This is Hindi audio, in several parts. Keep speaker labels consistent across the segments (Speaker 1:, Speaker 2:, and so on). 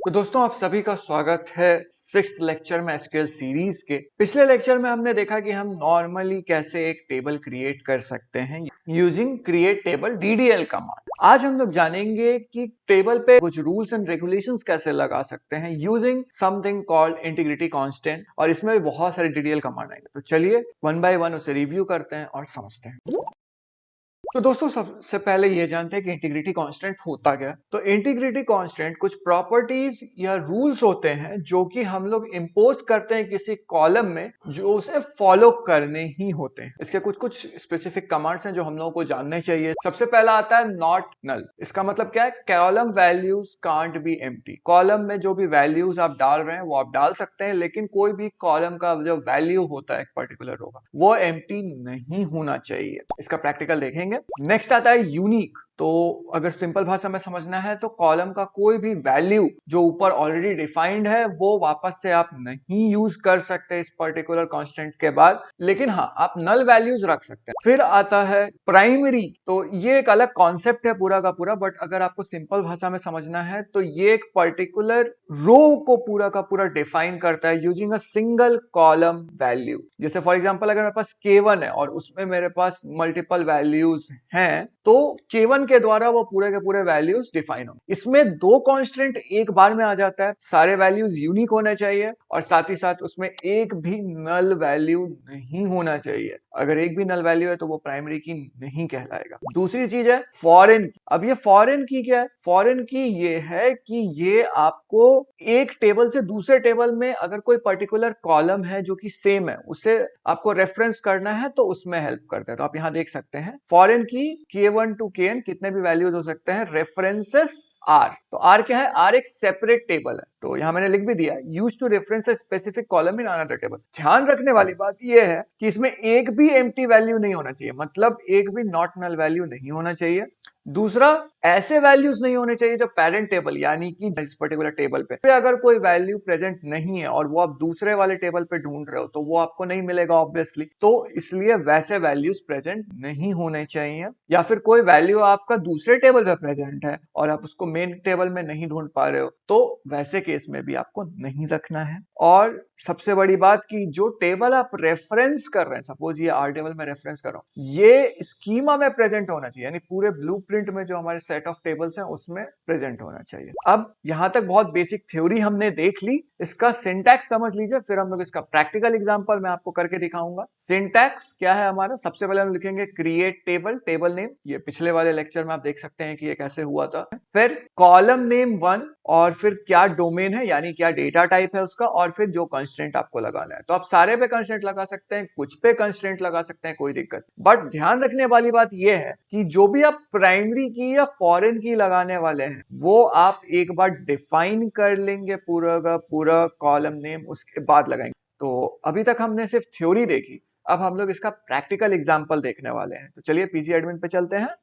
Speaker 1: तो दोस्तों आप सभी का स्वागत है सिक्स्थ लेक्चर में एसक्यूएल सीरीज के। पिछले लेक्चर में हमने देखा कि हम नॉर्मली कैसे एक टेबल क्रिएट कर सकते हैं using create table DDL command. आज हम लोग जानेंगे कि टेबल पे कुछ रूल्स एंड रेगुलेशंस कैसे लगा सकते हैं using something called integrity constant, और इसमें भी बहुत सारे डीडीएल कमांड आएंगे। तो चलिए वन बाय वन उसे रिव्यू करते हैं और समझते हैं। तो दोस्तों सबसे पहले ये जानते हैं कि इंटीग्रिटी कांस्टेंट होता क्या है। तो इंटीग्रिटी कांस्टेंट कुछ प्रॉपर्टीज या रूल्स होते हैं जो कि हम लोग इंपोज करते हैं किसी कॉलम में, जो उसे फॉलो करने ही होते हैं। इसके कुछ कुछ स्पेसिफिक कमांड्स हैं जो हम लोगों को जानने चाहिए। सबसे पहला आता है नॉट नल। इसका मतलब क्या है? Column values can't be empty. Column में जो भी वैल्यूज आप डाल रहे हैं वो आप डाल सकते हैं, लेकिन कोई भी कॉलम का जो वैल्यू होता है एक पर्टिकुलर होगा वो एम्प्टी नहीं होना चाहिए। इसका प्रैक्टिकल देखेंगे। नेक्स्ट आता है यूनिक। तो अगर सिंपल भाषा में समझना है तो कॉलम का कोई भी वैल्यू जो ऊपर ऑलरेडी डिफाइंड है वो वापस से आप नहीं यूज कर सकते इस पर्टिकुलर कांस्टेंट के बाद, लेकिन हाँ आप नल वैल्यूज रख सकते हैं। फिर आता है प्राइमरी। तो ये एक अलग कॉन्सेप्ट है पूरा का पूरा, बट अगर आपको सिंपल भाषा में समझना है तो ये एक पर्टिकुलर रो को पूरा का पूरा डिफाइन करता है using a single column value. जैसे फॉर एग्जांपल अगर मेरे पास K1 है और उसमें मेरे पास मल्टीपल वैल्यूज हैं, तो K1 के द्वारा वो पूरे के पूरे वैल्यूज डिफाइन होंगे। इसमें दो कांस्टेंट एक बार में आ जाता है, सारे वैल्यूज यूनिक होने चाहिए और साथ ही साथ उसमें एक भी नल वैल्यू नहीं होना चाहिए। अगर एक भी नल वैल्यू है तो वो प्राइमरी की नहीं कहलाएगा। दूसरी चीज है फॉरेन की। अब ये फॉरेन की क्या है? फॉरेन की ये है कि ये आपको एक टेबल से दूसरे टेबल में अगर कोई पर्टिकुलर कॉलम है जो कि सेम है उसे आपको रेफरेंस करना है तो उसमें हेल्प करता है। तो आप यहां देख सकते हैं फॉरेन की K1 टू Kn कितने भी वैल्यूज हो सकते हैं, रेफरेंसेस आर। तो आर क्या है? आर एक सेपरेट टेबल है। तो यहां मैंने लिख भी दिया use to reference a specific column in another table. ध्यान रखने वाली बात यह है कि इसमें एक भी एम्प्टी वैल्यू नहीं होना चाहिए, मतलब एक भी नॉट नल वैल्यू नहीं होना चाहिए। दूसरा, ऐसे वैल्यूज नहीं होने चाहिए जो पेरेंट टेबल यानी कि इस पर्टिकुलर टेबल पे अगर कोई वैल्यू प्रेजेंट नहीं है और वो आप दूसरे वाले टेबल पे ढूंढ रहे हो तो वो आपको नहीं मिलेगा ऑब्वियसली। तो इसलिए वैसे वैल्यूज प्रेजेंट नहीं होने चाहिए। या फिर कोई वैल्यू आपका दूसरे टेबल पे प्रेजेंट है और आप उसको मेन टेबल में नहीं ढूंढ पा रहे हो तो वैसे केस में भी आपको नहीं रखना है। और सबसे बड़ी बात कि जो टेबल आप रेफरेंस कर रहे हैं, सपोज ये आर टेबल में रेफरेंस कर रहा हूं, ये स्कीमा में प्रेजेंट होना चाहिए, यानी पूरे ब्लूप्रिंट में जो हमारे सेट ऑफ टेबल्स हैं उसमें प्रेजेंट होना चाहिए। अब यहां तक बहुत बेसिक थ्योरी हमने देख ली, इसका सिंटैक्स समझ लीजिए, फिर हम लोग इसका प्रैक्टिकल एग्जांपल मैं आपको करके दिखाऊंगा। सिंटैक्स क्या है हमारा? सबसे पहले हम लिखेंगे क्रिएट टेबल, टेबल नेम। ये पिछले वाले लेक्चर में आप देख सकते हैं कि ये कैसे हुआ था। फिर कॉलम नेम 1 और फिर क्या डोमेन है यानी क्या डेटा टाइप है उसका, और फिर जो कंस्ट्रेंट आपको लगाना है। तो आप सारे पे कंस्ट्रेंट लगा सकते हैं, कुछ पे कंस्ट्रेंट लगा सकते हैं, कोई दिक्कत। बट ध्यान रखने वाली बात यह है कि जो भी आप प्राइमरी की या फॉरेन की लगाने वाले हैं वो आप एक बार डिफाइन कर लेंगे पूरा का पूरा कॉलम नेम, उसके बाद लगाएंगे। तो अभी तक हमने सिर्फ थ्योरी देखी, अब हम लोग इसका प्रैक्टिकल एग्जाम्पल देखने वाले हैं। तो चलिए पीजी एडमिन पे चलते हैं।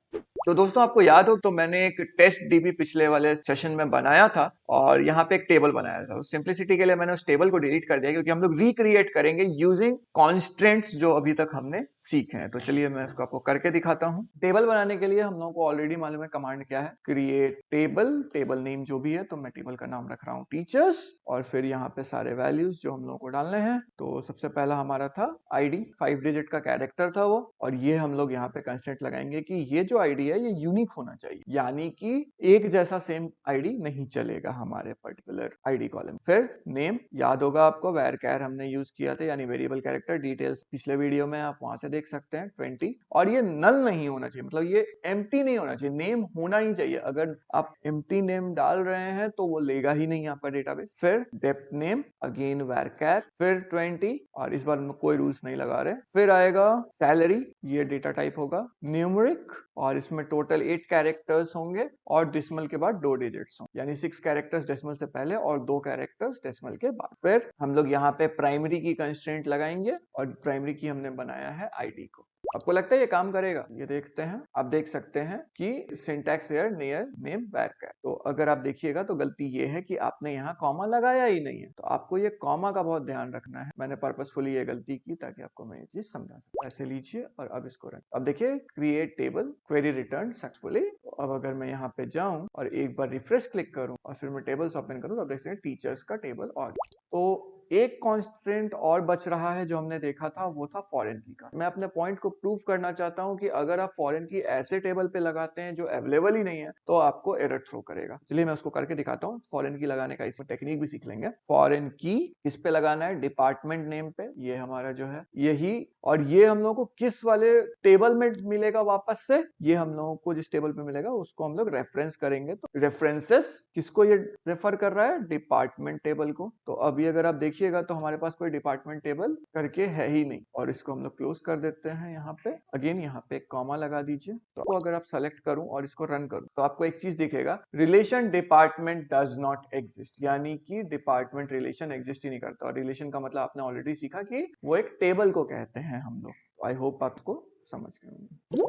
Speaker 1: तो दोस्तों आपको याद हो तो मैंने एक टेस्ट डीबी पिछले वाले सेशन में बनाया था और यहाँ पे एक टेबल बनाया था। सिंपलिसिटी के लिए मैंने उस टेबल को डिलीट कर दिया क्योंकि हम लोग रिक्रिएट करेंगे यूजिंग कॉन्स्टेंट्स जो अभी तक हमने सीखे हैं। तो चलिए मैं इसको आपको करके दिखाता हूँ। टेबल बनाने के लिए हम लोगों को ऑलरेडी मालूम है कमांड क्या है, क्रिएट टेबल, टेबल नेम जो भी है, तो मैं टेबल का नाम रख रहा हूँ टीचर्स, और फिर यहाँ पे सारे वैल्यूज जो हम लोगों को डालने हैं। तो सबसे पहला हमारा था आईडी, 5 डिजिट का कैरेक्टर था वो, और ये हम लोग यहाँ पे कंस्ट्रेंट लगाएंगे कि ये जो आईडी है ये यूनिक होना चाहिए, यानी कि एक जैसा सेम आईडी नहीं चलेगा हमारे पर्टिकुलर आईडी कॉलम। फिर नेम, याद होगा आपको वेर कैर हमने यूज किया था, यानी वेरिएबल कैरेक्टर। डिटेल्स पिछले वीडियो में आप वहां से देख सकते हैं 20। और ये नल नहीं होना चाहिए, मतलब ये एम्प्टी नहीं होना चाहिए, नेम होना ही चाहिए। अगर आप एम्प्टी नेम डाल रहे हैं तो वो लेगा ही नहीं आपका डेटाबेस। फिर डेप्थ नेम, अगेन वेर कैर, फिर 20, और इस बार कोई रूल्स नहीं लगा रहे। फिर आएगा सैलरी, ये डेटा टाइप होगा। न्यूमेरिक, और इसमें टोटल 8 कैरेक्टर्स होंगे और डेसिमल के बाद 2 डिजिट्स होंगे, यानी 6 कैरेक्टर्स डेसिमल से पहले और 2 कैरेक्टर्स डेसिमल के बाद। फिर हम लोग यहाँ पे प्राइमरी की कंस्ट्रेंट लगाएंगे और प्राइमरी की हमने बनाया है आईडी को। आपको लगता है ये काम करेगा? ये देखते हैं। आप देख सकते हैं कि सिंटैक्स एरर नियर नेम वैक है। तो अगर आप देखिएगा तो गलती ये है कि आपने यहाँ कॉमा लगाया ही नहीं है। तो आपको ये कॉमा का बहुत ध्यान रखना है। मैंने पर्पसफुली ये गलती की ताकि आपको मैं ये चीज समझा सकूं। ऐसे लीजिए और अब इसको रन। अब देखिए create table query return successfully. अब अगर मैं यहाँ पे जाऊं और एक बार रिफ्रेश क्लिक करूं और फिर मैं टेबल्स ओपन करूं तो आप देख सकते हैं टीचर्स का टेबल और तो एक कॉन्स्टेंट और बच रहा है जो हमने देखा था, वो था फॉरेन की का। मैं अपने पॉइंट को प्रूव करना चाहता हूं कि अगर आप फॉरेन की ऐसे टेबल पे लगाते हैं जो अवेलेबल ही नहीं है तो आपको एरर थ्रो करेगा। चलिए मैं उसको करके दिखाता हूँ। फॉरेन की लगाने का इसमें टेक्निक भी सीख लेंगे। फॉरेन की किस पे लगाना है? डिपार्टमेंट नेम पे। ये हमारा जो है यही, और ये हम लोगों को किस वाले टेबल में मिलेगा वापस से? ये हम लोगों को जिस टेबल पे मिलेगा उसको हम लोग रेफरेंस करेंगे। तो रेफरेंसेस किसको ये रेफर कर रहा है? डिपार्टमेंट टेबल को। तो अभी अगर आप देखिएगा तो हमारे पास कोई डिपार्टमेंट टेबल करके है ही नहीं, और इसको हम लोग क्लोज कर देते हैं। यहाँ पे अगेन यहाँ पे एक कॉमा लगा दीजिए। तो अगर आप सेलेक्ट करूं और इसको रन करूं तो आपको एक चीज दिखेगा, relation department does not exist, यानी कि डिपार्टमेंट रिलेशन एग्जिस्ट ही नहीं करता। और रिलेशन का मतलब आपने ऑलरेडी सीखा कि वो एक टेबल को कहते हैं हम लोग। आई होप आपको समझ गए होंगे।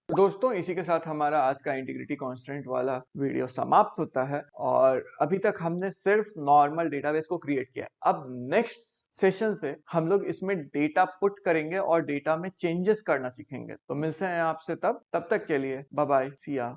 Speaker 1: तो दोस्तों इसी के साथ हमारा आज का इंटीग्रिटी कांस्टेंट वाला वीडियो समाप्त होता है। और अभी तक हमने सिर्फ नॉर्मल डेटाबेस को क्रिएट किया। अब नेक्स्ट सेशन से हम लोग इसमें डेटा पुट करेंगे और डेटा में चेंजेस करना सीखेंगे। तो मिलते हैं आपसे तब तक के लिए बाय बाय, सी या।